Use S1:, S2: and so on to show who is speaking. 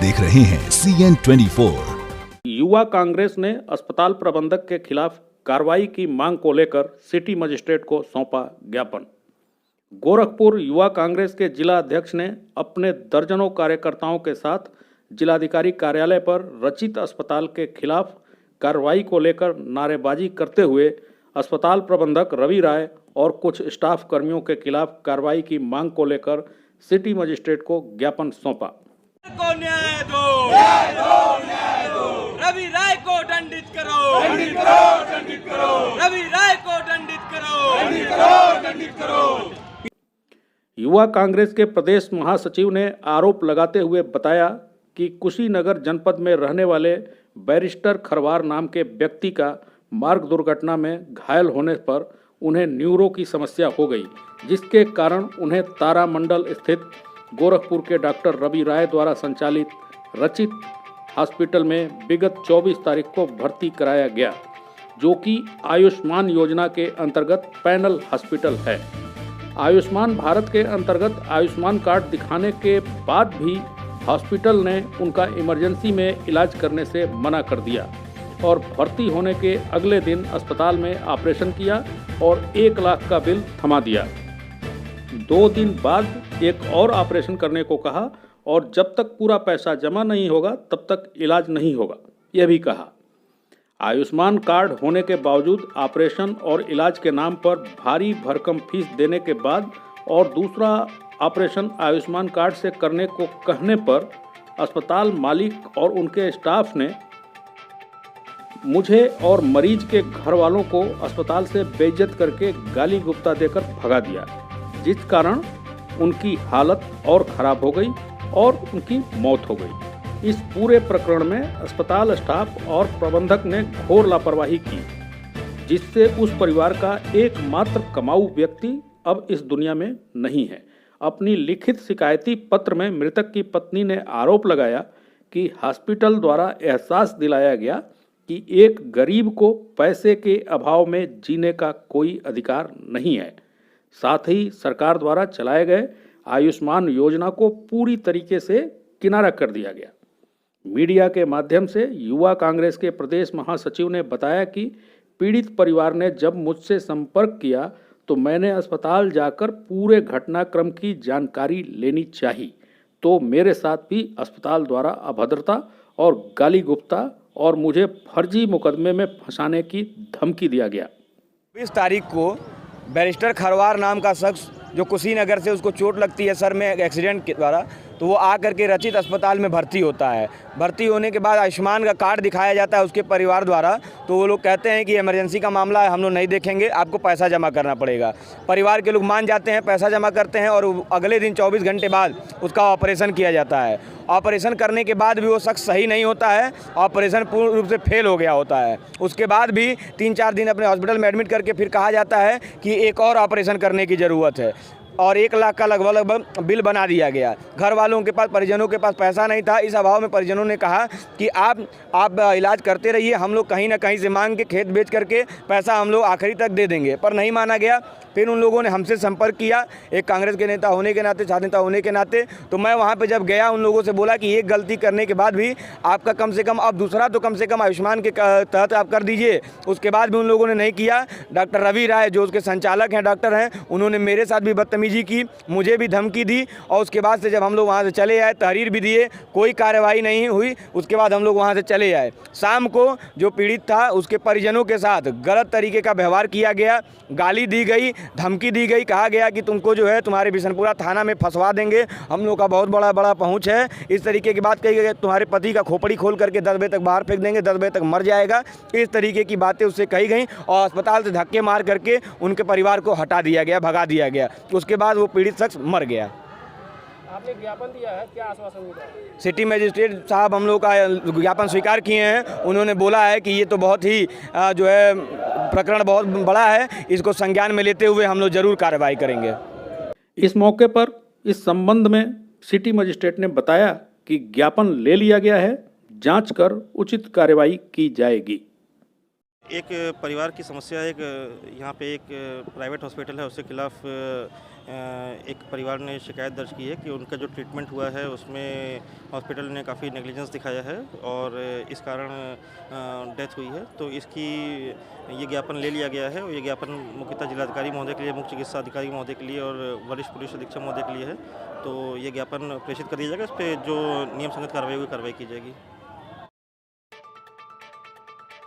S1: देख रहे हैं CN 24।
S2: युवा कांग्रेस ने अस्पताल प्रबंधक के खिलाफ कार्रवाई की मांग को लेकर सिटी मजिस्ट्रेट को सौंपा ज्ञापन। गोरखपुर युवा कांग्रेस के जिला अध्यक्ष ने अपने दर्जनों कार्यकर्ताओं के साथ जिलाधिकारी कार्यालय पर रचित अस्पताल के खिलाफ कार्रवाई को लेकर नारेबाजी करते हुए अस्पताल प्रबंधक रवि राय और कुछ स्टाफ कर्मियों के खिलाफ कार्रवाई की मांग को लेकर सिटी मजिस्ट्रेट को ज्ञापन सौंपा।
S3: को न्याय दो, न्याय दो, न्याय दो। रवि राय को दंडित करो, दंडित करो, दंडित करो। रवि राय को दंडित करो, दंडित करो, दंडित करो।
S2: युवा कांग्रेस के प्रदेश महासचिव ने आरोप लगाते हुए बताया कि कुशीनगर जनपद में रहने वाले बैरिस्टर खरवार नाम के व्यक्ति का मार्ग दुर्घटना में घायल होने पर उन्हें न्यूरो की समस्या हो गई, जिसके कारण उन्हें तारामंडल स्थित गोरखपुर के डॉक्टर रवि राय द्वारा संचालित रचित हॉस्पिटल में विगत 24 तारीख को भर्ती कराया गया, जो कि आयुष्मान योजना के अंतर्गत पैनल हॉस्पिटल है। आयुष्मान भारत के अंतर्गत आयुष्मान कार्ड दिखाने के बाद भी हॉस्पिटल ने उनका इमरजेंसी में इलाज करने से मना कर दिया और भर्ती होने के अगले दिन अस्पताल में ऑपरेशन किया और 1 लाख का बिल थमा दिया। 2 दिन बाद एक और ऑपरेशन करने को कहा और जब तक पूरा पैसा जमा नहीं होगा तब तक इलाज नहीं होगा, यह भी कहा। आयुष्मान कार्ड होने के बावजूद ऑपरेशन और इलाज के नाम पर भारी भरकम फीस देने के बाद और दूसरा ऑपरेशन आयुष्मान कार्ड से करने को कहने पर अस्पताल मालिक और उनके स्टाफ ने मुझे और मरीज के घर वालों को अस्पताल से बेइज्जत करके गाली गुप्ता देकर भगा दिया, जिस कारण उनकी हालत और खराब हो गई और उनकी मौत हो गई। इस पूरे प्रकरण में अस्पताल स्टाफ और प्रबंधक ने घोर लापरवाही की, जिससे उस परिवार का एकमात्र कमाऊ व्यक्ति अब इस दुनिया में नहीं है। अपनी लिखित शिकायती पत्र में मृतक की पत्नी ने आरोप लगाया कि हॉस्पिटल द्वारा एहसास दिलाया गया कि एक गरीब को पैसे के अभाव में जीने का कोई अधिकार नहीं है। साथ ही सरकार द्वारा चलाए गए आयुष्मान योजना को पूरी तरीके से किनारा कर दिया गया। मीडिया के माध्यम से युवा कांग्रेस के प्रदेश महासचिव ने बताया कि पीड़ित परिवार ने जब मुझसे संपर्क किया तो मैंने अस्पताल जाकर पूरे घटनाक्रम की जानकारी लेनी चाहिए, तो मेरे साथ भी अस्पताल द्वारा अभद्रता और गाली गुप्ता और मुझे फर्जी मुकदमे में फंसाने की धमकी दिया गया।
S3: 20 तारीख को बैरिस्टर खरवार नाम का शख्स जो कुशीनगर से उसको चोट लगती है सर में एक्सीडेंट के द्वारा, तो वो आकर के रचित अस्पताल में भर्ती होता है। भर्ती होने के बाद आयुष्मान का कार्ड दिखाया जाता है उसके परिवार द्वारा, तो वो लोग कहते हैं कि इमरजेंसी का मामला है, हम लोग नहीं देखेंगे, आपको पैसा जमा करना पड़ेगा। परिवार के लोग मान जाते हैं, पैसा जमा करते हैं और अगले दिन 24 घंटे बाद उसका ऑपरेशन किया जाता है। ऑपरेशन करने के बाद भी वो शख्स सही नहीं होता है, ऑपरेशन पूर्ण रूप से फेल हो गया होता है। उसके बाद भी 3-4 दिन अपने हॉस्पिटल में एडमिट करके फिर कहा जाता है कि एक और ऑपरेशन करने की ज़रूरत है और 1 लाख का लगभग बिल बना दिया गया। घर वालों के पास, परिजनों के पास पैसा नहीं था। इस अभाव में परिजनों ने कहा कि आप इलाज करते रहिए, हम लोग कहीं ना कहीं से मांग के खेत बेच करके पैसा हम लोग आखिरी तक दे देंगे, पर नहीं माना गया। फिर उन लोगों ने हमसे संपर्क किया, एक कांग्रेस के नेता होने के नाते, छात्र नेता होने के नाते। तो मैं वहाँ पे जब गया, उन लोगों से बोला कि एक गलती करने के बाद भी आपका कम से कम अब दूसरा तो कम से कम आयुष्मान के तहत आप कर दीजिए। उसके बाद भी उन लोगों ने नहीं किया। डॉक्टर रवि राय जो उसके संचालक हैं, डॉक्टर हैं, उन्होंने मेरे साथ भी बदतमीजी की, मुझे भी धमकी दी और उसके बाद से जब हम लोग वहाँ से चले आए, तहरीर भी दिए, कोई कार्रवाई नहीं हुई। उसके बाद हम लोग वहाँ से चले आए। शाम को जो पीड़ित था उसके परिजनों के साथ गलत तरीके का व्यवहार किया गया, गाली दी गई, धमकी दी गई, कहा गया कि तुमको जो है तुम्हारे बिशनपुरा थाना में फंसवा देंगे, हम लोग का बहुत बड़ा पहुँच है। इस तरीके की बात कही गई, तुम्हारे पति का खोपड़ी खोल करके 10 बजे तक बाहर फेंक देंगे, 10 बजे तक मर जाएगा। इस तरीके की बातें उससे कही गई और अस्पताल से धक्के मार करके उनके परिवार को हटा दिया गया, भगा दिया गया। उसके बाद वो पीड़ित शख्स मर गया।
S4: आपने ज्ञापन दिया है, क्या आश्वासन मिला?
S3: सिटी मजिस्ट्रेट साहब हम लोग का ज्ञापन स्वीकार किए हैं। उन्होंने बोला है कि ये तो बहुत ही जो है प्रकरण बहुत बड़ा है, इसको संज्ञान में लेते हुए हम लोग जरूर कार्रवाई करेंगे।
S2: इस मौके पर इस संबंध में सिटी मजिस्ट्रेट ने बताया कि ज्ञापन ले लिया गया है, जांच कर उचित कार्रवाई की जाएगी।
S5: एक परिवार की समस्या है। यहाँ पे एक प्राइवेट हॉस्पिटल है, उसके खिलाफ एक परिवार ने शिकायत दर्ज की है कि उनका जो ट्रीटमेंट हुआ है उसमें हॉस्पिटल ने काफ़ी नेग्लिजेंस दिखाया है और इस कारण डेथ हुई है। तो इसकी ये ज्ञापन ले लिया गया है और ये ज्ञापन मुख्यतः जिलाधिकारी महोदय के लिए, मुख्य चिकित्सा अधिकारी महोदय के लिए और वरिष्ठ पुलिस अधीक्षक महोदय के लिए है। तो ये ज्ञापन प्रेषित कर दिया जाएगा। इस पर जो नियम संगत कार्रवाई होगी कार्रवाई की जाएगी।